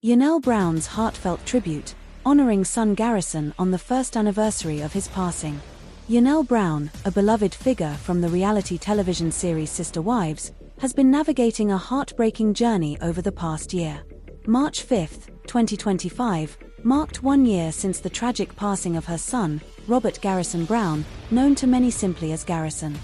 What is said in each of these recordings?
Janelle Brown's heartfelt tribute, honoring son Garrison on the first anniversary of his passing. Janelle Brown, a beloved figure from the reality television series Sister Wives, has been navigating a heartbreaking journey over the past year. March 5, 2025, marked 1 year since the tragic passing of her son, Robert Garrison Brown, known to many simply as Garrison.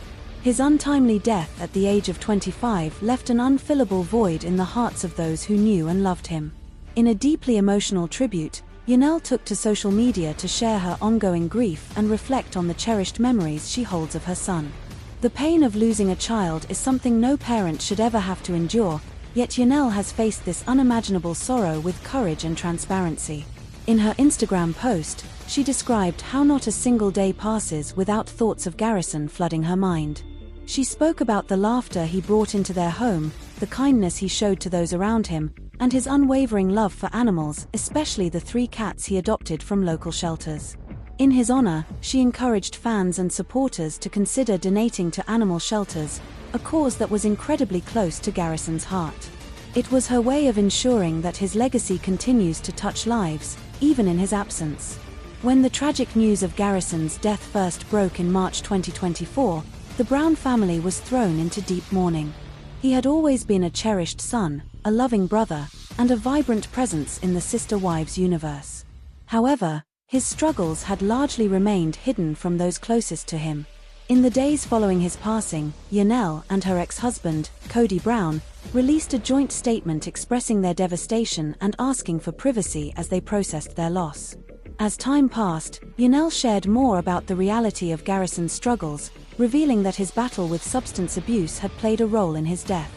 His untimely death at the age of 25 left an unfillable void in the hearts of those who knew and loved him. In a deeply emotional tribute, Janelle took to social media to share her ongoing grief and reflect on the cherished memories she holds of her son. The pain of losing a child is something no parent should ever have to endure, yet Janelle has faced this unimaginable sorrow with courage and transparency. In her Instagram post, she described how not a single day passes without thoughts of Garrison flooding her mind. She spoke about the laughter he brought into their home, the kindness he showed to those around him, and his unwavering love for animals, especially the 3 cats he adopted from local shelters. In his honor, she encouraged fans and supporters to consider donating to animal shelters, a cause that was incredibly close to Garrison's heart. It was her way of ensuring that his legacy continues to touch lives, even in his absence. When the tragic news of Garrison's death first broke in March 2024, the Brown family was thrown into deep mourning. He had always been a cherished son, a loving brother, and a vibrant presence in the Sister Wives universe. However, his struggles had largely remained hidden from those closest to him. In the days following his passing, Janelle and her ex-husband, Kody Brown, released a joint statement expressing their devastation and asking for privacy as they processed their loss. As time passed, Janelle shared more about the reality of Garrison's struggles, revealing that his battle with substance abuse had played a role in his death.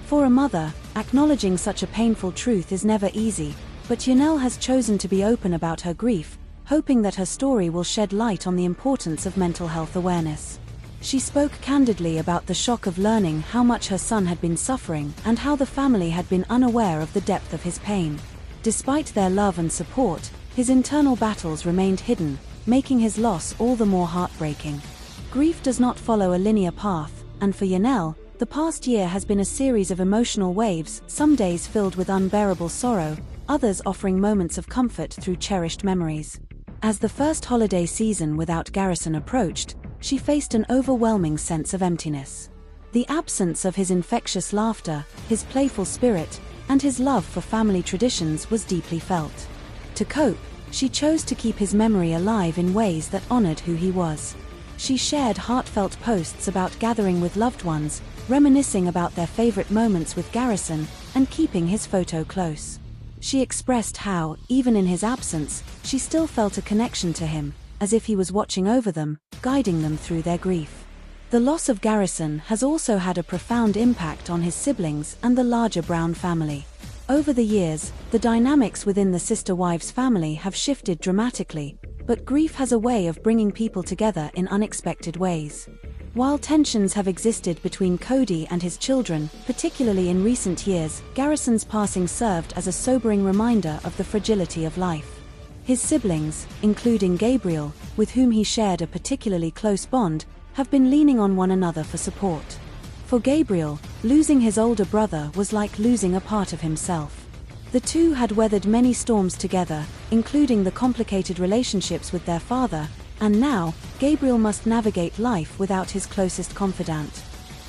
For a mother, acknowledging such a painful truth is never easy, but Janelle has chosen to be open about her grief, hoping that her story will shed light on the importance of mental health awareness. She spoke candidly about the shock of learning how much her son had been suffering and how the family had been unaware of the depth of his pain. Despite their love and support, his internal battles remained hidden, making his loss all the more heartbreaking. Grief does not follow a linear path, and for Janelle, the past year has been a series of emotional waves, some days filled with unbearable sorrow, others offering moments of comfort through cherished memories. As the first holiday season without Garrison approached, she faced an overwhelming sense of emptiness. The absence of his infectious laughter, his playful spirit, and his love for family traditions was deeply felt. To cope, she chose to keep his memory alive in ways that honored who he was. She shared heartfelt posts about gathering with loved ones, reminiscing about their favorite moments with Garrison, and keeping his photo close. She expressed how, even in his absence, she still felt a connection to him, as if he was watching over them, guiding them through their grief. The loss of Garrison has also had a profound impact on his siblings and the larger Brown family. Over the years, the dynamics within the Sister Wives family have shifted dramatically, but grief has a way of bringing people together in unexpected ways. While tensions have existed between Kody and his children, particularly in recent years, Garrison's passing served as a sobering reminder of the fragility of life. His siblings, including Gabriel, with whom he shared a particularly close bond, have been leaning on one another for support. For Gabriel, losing his older brother was like losing a part of himself. The two had weathered many storms together, including the complicated relationships with their father, and now, Gabriel must navigate life without his closest confidant.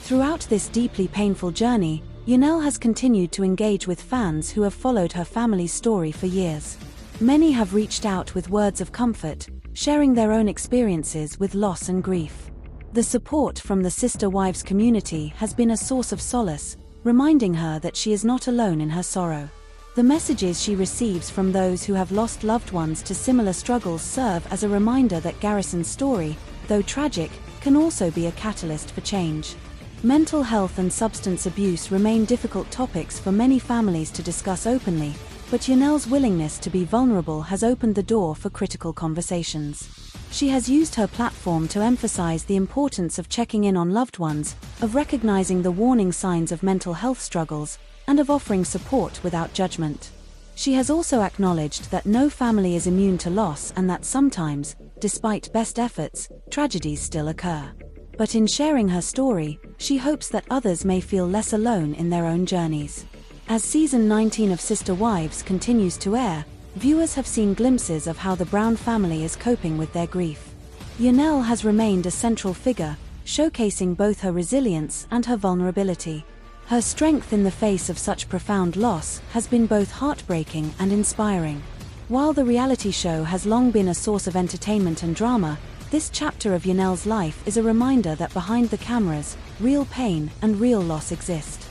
Throughout this deeply painful journey, Janelle has continued to engage with fans who have followed her family's story for years. Many have reached out with words of comfort, sharing their own experiences with loss and grief. The support from the Sister Wives community has been a source of solace, reminding her that she is not alone in her sorrow. The messages she receives from those who have lost loved ones to similar struggles serve as a reminder that Garrison's story, though tragic, can also be a catalyst for change. Mental health and substance abuse remain difficult topics for many families to discuss openly, but Janelle's willingness to be vulnerable has opened the door for critical conversations. She has used her platform to emphasize the importance of checking in on loved ones, of recognizing the warning signs of mental health struggles, and of offering support without judgment. She has also acknowledged that no family is immune to loss and that sometimes, despite best efforts, tragedies still occur. But in sharing her story, she hopes that others may feel less alone in their own journeys. As season 19 of Sister Wives continues to air, viewers have seen glimpses of how the Brown family is coping with their grief. Janelle has remained a central figure, showcasing both her resilience and her vulnerability. Her strength in the face of such profound loss has been both heartbreaking and inspiring. While the reality show has long been a source of entertainment and drama, this chapter of Janelle's life is a reminder that behind the cameras, real pain and real loss exist.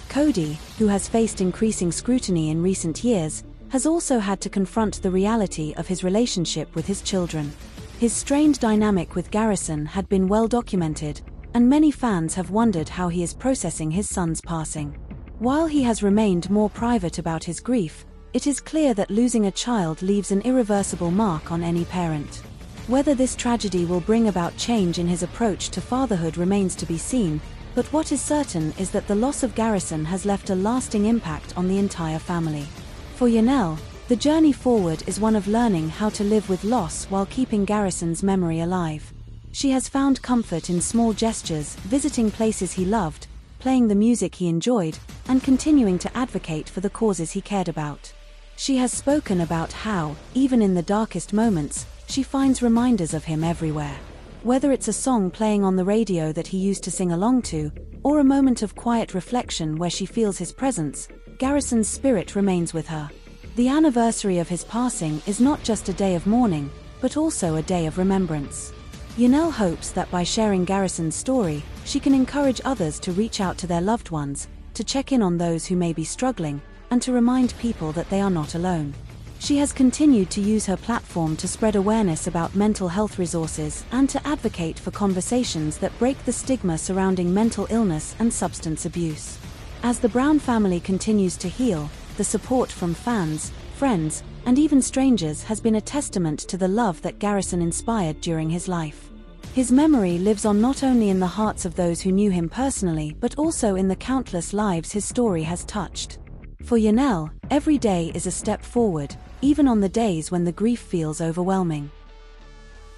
Kody, who has faced increasing scrutiny in recent years, has also had to confront the reality of his relationship with his children. His strained dynamic with Garrison had been well documented, and many fans have wondered how he is processing his son's passing. While he has remained more private about his grief, it is clear that losing a child leaves an irreversible mark on any parent. Whether this tragedy will bring about change in his approach to fatherhood remains to be seen, but what is certain is that the loss of Garrison has left a lasting impact on the entire family. For Janelle, the journey forward is one of learning how to live with loss while keeping Garrison's memory alive. She has found comfort in small gestures, visiting places he loved, playing the music he enjoyed, and continuing to advocate for the causes he cared about. She has spoken about how, even in the darkest moments, she finds reminders of him everywhere. Whether it's a song playing on the radio that he used to sing along to, or a moment of quiet reflection where she feels his presence, Garrison's spirit remains with her. The anniversary of his passing is not just a day of mourning, but also a day of remembrance. Janelle hopes that by sharing Garrison's story, she can encourage others to reach out to their loved ones, to check in on those who may be struggling, and to remind people that they are not alone. She has continued to use her platform to spread awareness about mental health resources and to advocate for conversations that break the stigma surrounding mental illness and substance abuse. As the Brown family continues to heal, the support from fans, friends, and even strangers has been a testament to the love that Garrison inspired during his life. His memory lives on not only in the hearts of those who knew him personally but also in the countless lives his story has touched. For Janelle, every day is a step forward, even on the days when the grief feels overwhelming.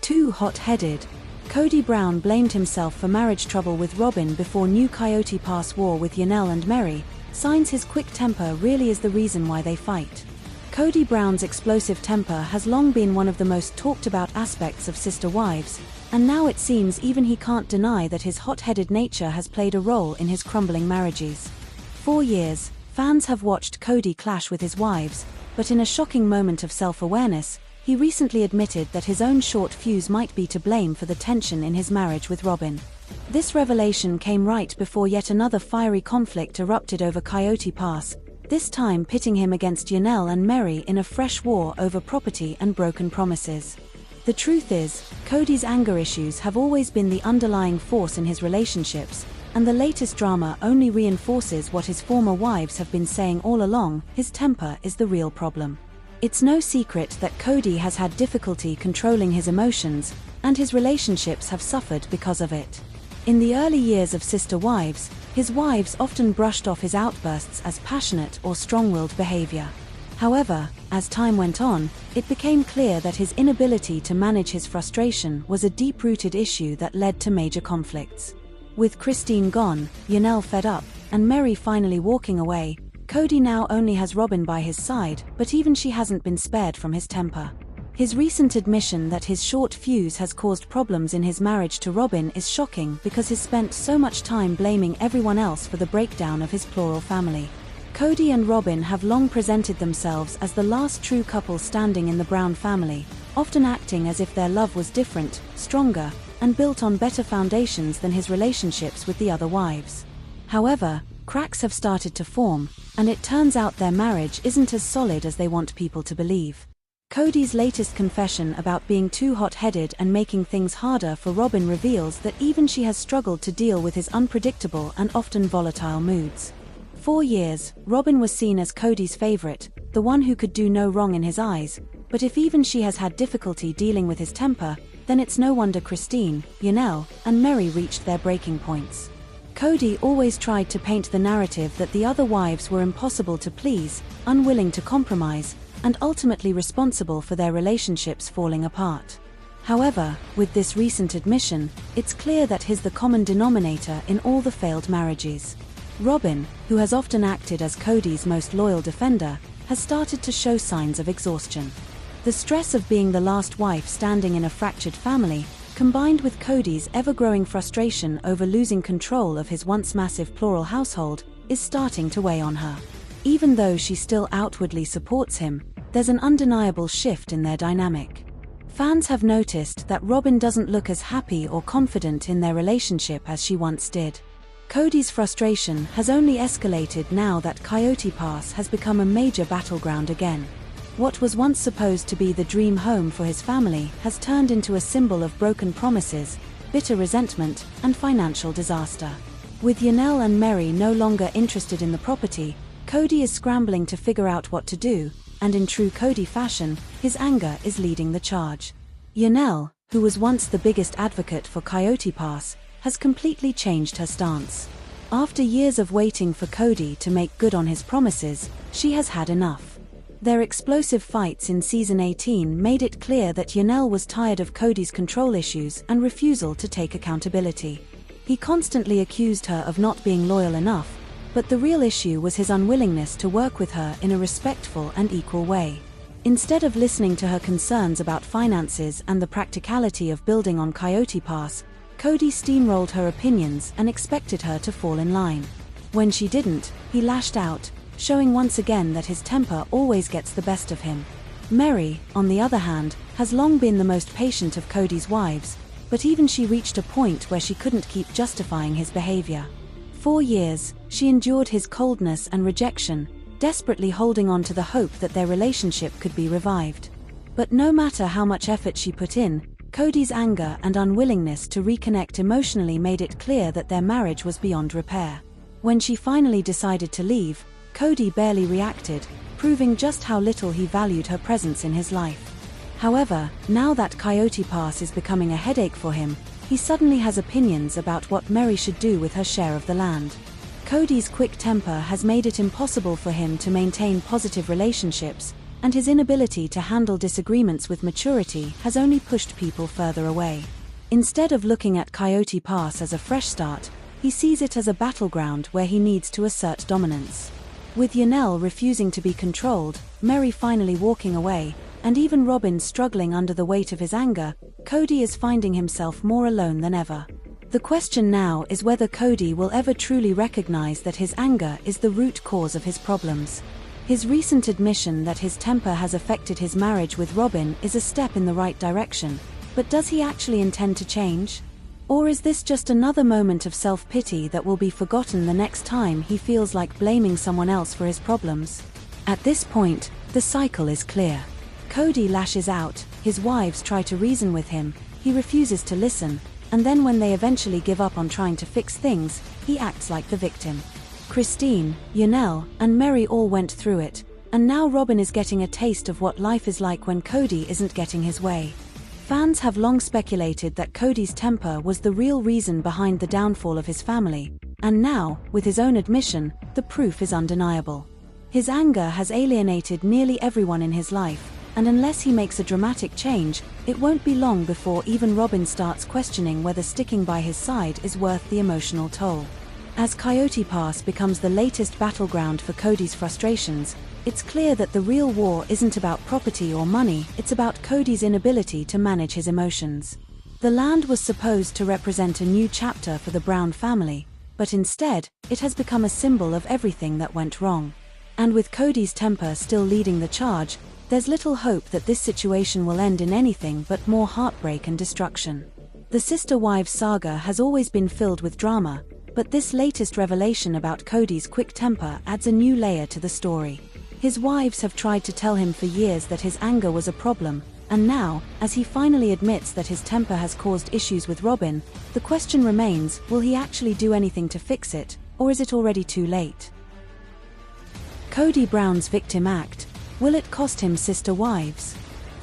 Too hot-headed. Kody Brown blamed himself for marriage trouble with Robyn before new Coyote Pass war with Janelle and Meri, signs his quick temper really is the reason why they fight. Kody Brown's explosive temper has long been one of the most talked about aspects of Sister Wives, and now it seems even he can't deny that his hot-headed nature has played a role in his crumbling marriages. For years, fans have watched Kody clash with his wives, but in a shocking moment of self-awareness, he recently admitted that his own short fuse might be to blame for the tension in his marriage with Robyn. This revelation came right before yet another fiery conflict erupted over Coyote Pass, this time pitting him against Janelle and Meri in a fresh war over property and broken promises. The truth is, Kody's anger issues have always been the underlying force in his relationships, and the latest drama only reinforces what his former wives have been saying all along: his temper is the real problem. It's no secret that Kody has had difficulty controlling his emotions, and his relationships have suffered because of it. In the early years of Sister Wives, his wives often brushed off his outbursts as passionate or strong-willed behavior. However, as time went on, it became clear that his inability to manage his frustration was a deep-rooted issue that led to major conflicts. With Christine gone, Janelle fed up, and Meri finally walking away, Kody now only has Robyn by his side, but even she hasn't been spared from his temper. His recent admission that his short fuse has caused problems in his marriage to Robyn is shocking because he's spent so much time blaming everyone else for the breakdown of his plural family. Kody and Robyn have long presented themselves as the last true couple standing in the Brown family, often acting as if their love was different, stronger, and built on better foundations than his relationships with the other wives. However, cracks have started to form, and it turns out their marriage isn't as solid as they want people to believe. Kody's latest confession about being too hot-headed and making things harder for Robyn reveals that even she has struggled to deal with his unpredictable and often volatile moods. For years, Robyn was seen as Kody's favorite, the one who could do no wrong in his eyes, but if even she has had difficulty dealing with his temper, then it's no wonder Christine, Janelle, and Meri reached their breaking points. Kody always tried to paint the narrative that the other wives were impossible to please, unwilling to compromise, and ultimately responsible for their relationships falling apart. However, with this recent admission, it's clear that he's the common denominator in all the failed marriages. Robyn, who has often acted as Kody's most loyal defender, has started to show signs of exhaustion. The stress of being the last wife standing in a fractured family, combined with Kody's ever-growing frustration over losing control of his once massive plural household, is starting to weigh on her. Even though she still outwardly supports him, there's an undeniable shift in their dynamic. Fans have noticed that Robyn doesn't look as happy or confident in their relationship as she once did. Kody's frustration has only escalated now that Coyote Pass has become a major battleground again. What was once supposed to be the dream home for his family has turned into a symbol of broken promises, bitter resentment, and financial disaster. With Janelle and Meri no longer interested in the property, Kody is scrambling to figure out what to do, and in true Kody fashion, his anger is leading the charge. Janelle, who was once the biggest advocate for Coyote Pass, has completely changed her stance. After years of waiting for Kody to make good on his promises, she has had enough. Their explosive fights in Season 18 made it clear that Janelle was tired of Kody's control issues and refusal to take accountability. He constantly accused her of not being loyal enough, but the real issue was his unwillingness to work with her in a respectful and equal way. Instead of listening to her concerns about finances and the practicality of building on Coyote Pass, Kody steamrolled her opinions and expected her to fall in line. When she didn't, he lashed out, showing once again that his temper always gets the best of him. Meri, on the other hand, has long been the most patient of Kody's wives, but even she reached a point where she couldn't keep justifying his behavior. 4 years, she endured his coldness and rejection, desperately holding on to the hope that their relationship could be revived. But no matter how much effort she put in, Kody's anger and unwillingness to reconnect emotionally made it clear that their marriage was beyond repair. When she finally decided to leave, Kody barely reacted, proving just how little he valued her presence in his life. However, now that Coyote Pass is becoming a headache for him, he suddenly has opinions about what Meri should do with her share of the land. Kody's quick temper has made it impossible for him to maintain positive relationships, and his inability to handle disagreements with maturity has only pushed people further away. Instead of looking at Coyote Pass as a fresh start, he sees it as a battleground where he needs to assert dominance. With Janelle refusing to be controlled, Meri finally walking away, and even Robyn struggling under the weight of his anger, Kody is finding himself more alone than ever. The question now is whether Kody will ever truly recognize that his anger is the root cause of his problems. His recent admission that his temper has affected his marriage with Robyn is a step in the right direction, but does he actually intend to change? Or is this just another moment of self-pity that will be forgotten the next time he feels like blaming someone else for his problems? At this point, the cycle is clear. Kody lashes out, his wives try to reason with him, he refuses to listen, and then when they eventually give up on trying to fix things, he acts like the victim. Christine, Janelle, and Meri all went through it, and now Robyn is getting a taste of what life is like when Kody isn't getting his way. Fans have long speculated that Kody's temper was the real reason behind the downfall of his family, and now, with his own admission, the proof is undeniable. His anger has alienated nearly everyone in his life, and unless he makes a dramatic change, it won't be long before even Robyn starts questioning whether sticking by his side is worth the emotional toll. As Coyote Pass becomes the latest battleground for Kody's frustrations, it's clear that the real war isn't about property or money, it's about Kody's inability to manage his emotions. The land was supposed to represent a new chapter for the Brown family, but instead, it has become a symbol of everything that went wrong. And with Kody's temper still leading the charge, there's little hope that this situation will end in anything but more heartbreak and destruction. The Sister Wives saga has always been filled with drama, but this latest revelation about Kody's quick temper adds a new layer to the story. His wives have tried to tell him for years that his anger was a problem, and now, as he finally admits that his temper has caused issues with Robyn, the question remains, will he actually do anything to fix it, or is it already too late? Kody Brown's victim act. Will it cost him Sister Wives?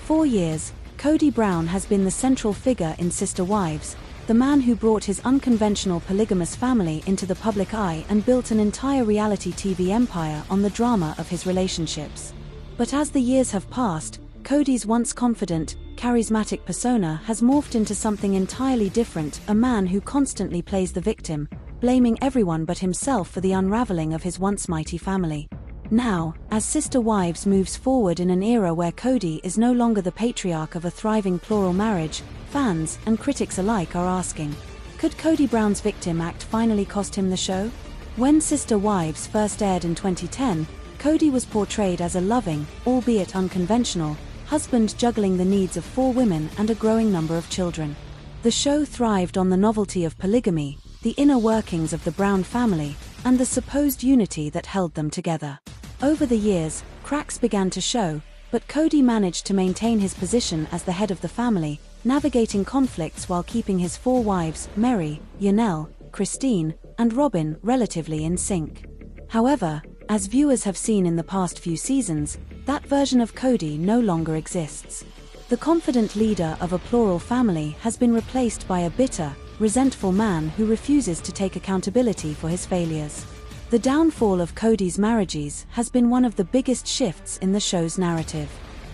4 years, Kody Brown has been the central figure in Sister Wives, the man who brought his unconventional polygamous family into the public eye and built an entire reality TV empire on the drama of his relationships. But as the years have passed, Kody's once confident, charismatic persona has morphed into something entirely different, a man who constantly plays the victim, blaming everyone but himself for the unraveling of his once mighty family. Now, as Sister Wives moves forward in an era where Kody is no longer the patriarch of a thriving plural marriage, fans and critics alike are asking, could Kody Brown's victim act finally cost him the show? When Sister Wives first aired in 2010, Kody was portrayed as a loving, albeit unconventional, husband juggling the needs of 4 women and a growing number of children. The show thrived on the novelty of polygamy, the inner workings of the Brown family, and the supposed unity that held them together. Over the years, cracks began to show, but Kody managed to maintain his position as the head of the family, navigating conflicts while keeping his 4 wives, Meri, Janelle, Christine, and Robyn, relatively in sync. However, as viewers have seen in the past few seasons, that version of Kody no longer exists. The confident leader of a plural family has been replaced by a bitter, resentful man who refuses to take accountability for his failures. The downfall of Kody's marriages has been one of the biggest shifts in the show's narrative.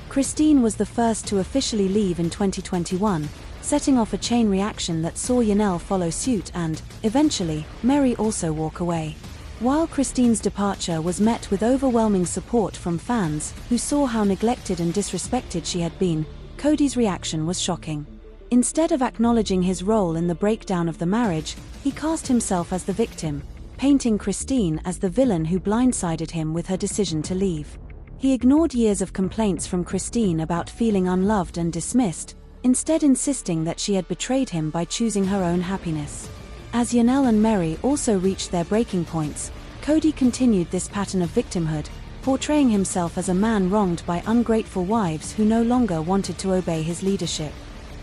Christine was the first to officially leave in 2021, setting off a chain reaction that saw Janelle follow suit and, eventually, Meri also walk away. While Christine's departure was met with overwhelming support from fans who saw how neglected and disrespected she had been, Kody's reaction was shocking. Instead of acknowledging his role in the breakdown of the marriage, he cast himself as the victim, painting Christine as the villain who blindsided him with her decision to leave. He ignored years of complaints from Christine about feeling unloved and dismissed, instead insisting that she had betrayed him by choosing her own happiness. As Janelle and Meri also reached their breaking points, Kody continued this pattern of victimhood, portraying himself as a man wronged by ungrateful wives who no longer wanted to obey his leadership.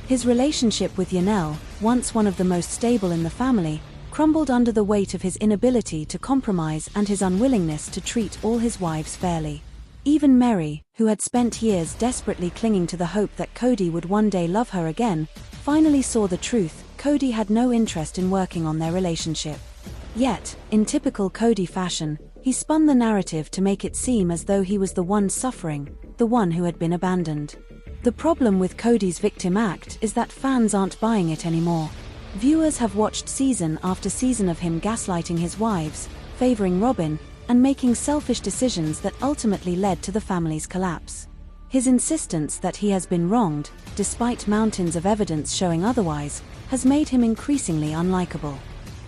His relationship with Janelle, once one of the most stable in the family, crumbled under the weight of his inability to compromise and his unwillingness to treat all his wives fairly. Even Meri, who had spent years desperately clinging to the hope that Kody would one day love her again, finally saw the truth: Kody had no interest in working on their relationship. Yet, in typical Kody fashion, he spun the narrative to make it seem as though he was the one suffering, the one who had been abandoned. The problem with Kody's victim act is that fans aren't buying it anymore. Viewers have watched season after season of him gaslighting his wives, favoring Robyn, and making selfish decisions that ultimately led to the family's collapse. His insistence that he has been wronged, despite mountains of evidence showing otherwise, has made him increasingly unlikable.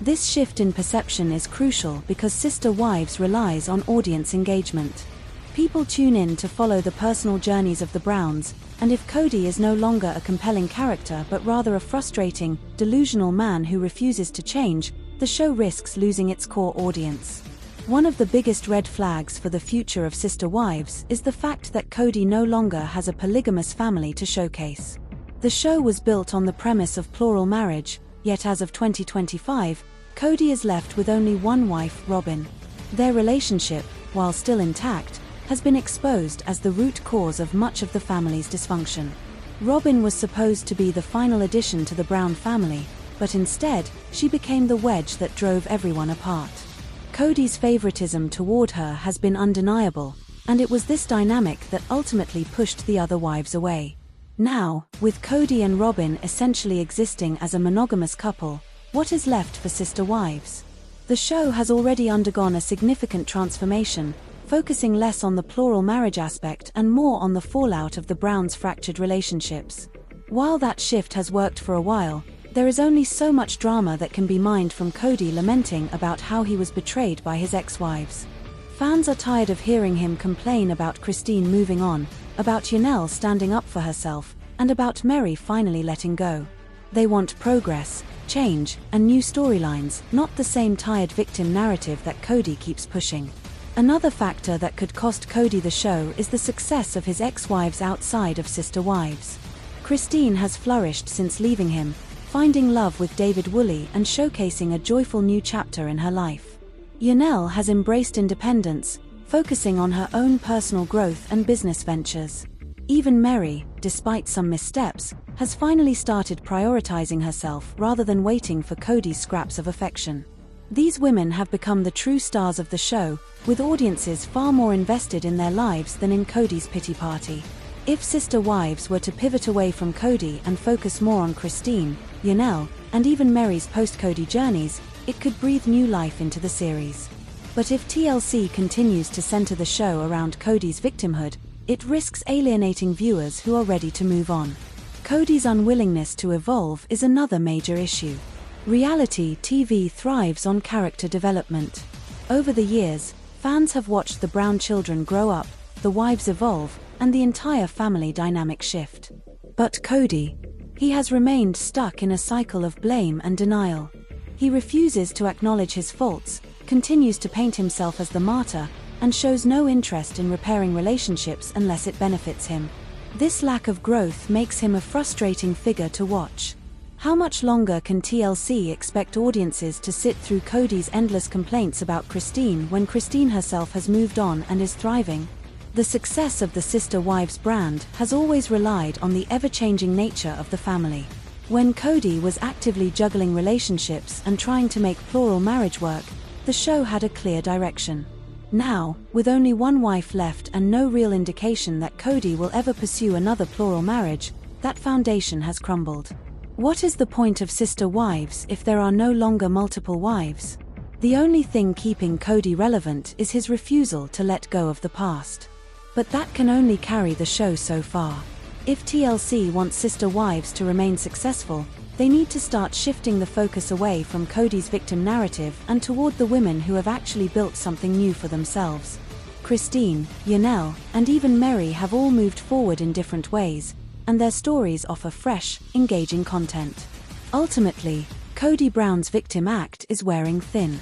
This shift in perception is crucial because Sister Wives relies on audience engagement. People tune in to follow the personal journeys of the Browns, and if Kody is no longer a compelling character but rather a frustrating, delusional man who refuses to change, the show risks losing its core audience. One of the biggest red flags for the future of Sister Wives is the fact that Kody no longer has a polygamous family to showcase. The show was built on the premise of plural marriage, yet as of 2025, Kody is left with only one wife, Robyn. Their relationship, while still intact, has been exposed as the root cause of much of the family's dysfunction. Robyn was supposed to be the final addition to the Brown family, but instead, she became the wedge that drove everyone apart. Kody's favoritism toward her has been undeniable, and it was this dynamic that ultimately pushed the other wives away. Now, with Kody and Robyn essentially existing as a monogamous couple, what is left for Sister Wives? The show has already undergone a significant transformation, focusing less on the plural marriage aspect and more on the fallout of the Browns' fractured relationships. While that shift has worked for a while, there is only so much drama that can be mined from Kody lamenting about how he was betrayed by his ex-wives. Fans are tired of hearing him complain about Christine moving on, about Janelle standing up for herself, and about Meri finally letting go. They want progress, change, and new storylines, not the same tired victim narrative that Kody keeps pushing. Another factor that could cost Kody the show is the success of his ex-wives outside of Sister Wives. Christine has flourished since leaving him, finding love with David Woolley and showcasing a joyful new chapter in her life. Janelle has embraced independence, focusing on her own personal growth and business ventures. Even Meri, despite some missteps, has finally started prioritizing herself rather than waiting for Kody's scraps of affection. These women have become the true stars of the show, with audiences far more invested in their lives than in Kody's pity party. If Sister Wives were to pivot away from Kody and focus more on Christine, Janelle, and even Meri's post-Kody journeys, it could breathe new life into the series. But if TLC continues to center the show around Kody's victimhood, it risks alienating viewers who are ready to move on. Kody's unwillingness to evolve is another major issue. Reality TV thrives on character development. Over the years, fans have watched the Brown children grow up, the wives evolve, and the entire family dynamic shift. But Kody, he has remained stuck in a cycle of blame and denial. He refuses to acknowledge his faults, continues to paint himself as the martyr, and shows no interest in repairing relationships unless it benefits him. This lack of growth makes him a frustrating figure to watch. How much longer can TLC expect audiences to sit through Kody's endless complaints about Christine when Christine herself has moved on and is thriving? The success of the Sister Wives brand has always relied on the ever-changing nature of the family. When Kody was actively juggling relationships and trying to make plural marriage work, the show had a clear direction. Now, with only one wife left and no real indication that Kody will ever pursue another plural marriage, that foundation has crumbled. What is the point of Sister Wives if there are no longer multiple wives? The only thing keeping Kody relevant is his refusal to let go of the past. But that can only carry the show so far. If TLC wants Sister Wives to remain successful, they need to start shifting the focus away from Kody's victim narrative and toward the women who have actually built something new for themselves. Christine, Janelle, and even Meri have all moved forward in different ways, and their stories offer fresh, engaging content. Ultimately, Kody Brown's victim act is wearing thin.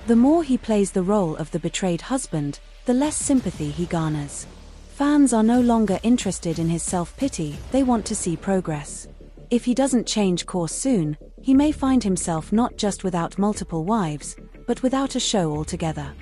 The more he plays the role of the betrayed husband, the less sympathy he garners. Fans are no longer interested in his self-pity, they want to see progress. If he doesn't change course soon, he may find himself not just without multiple wives, but without a show altogether.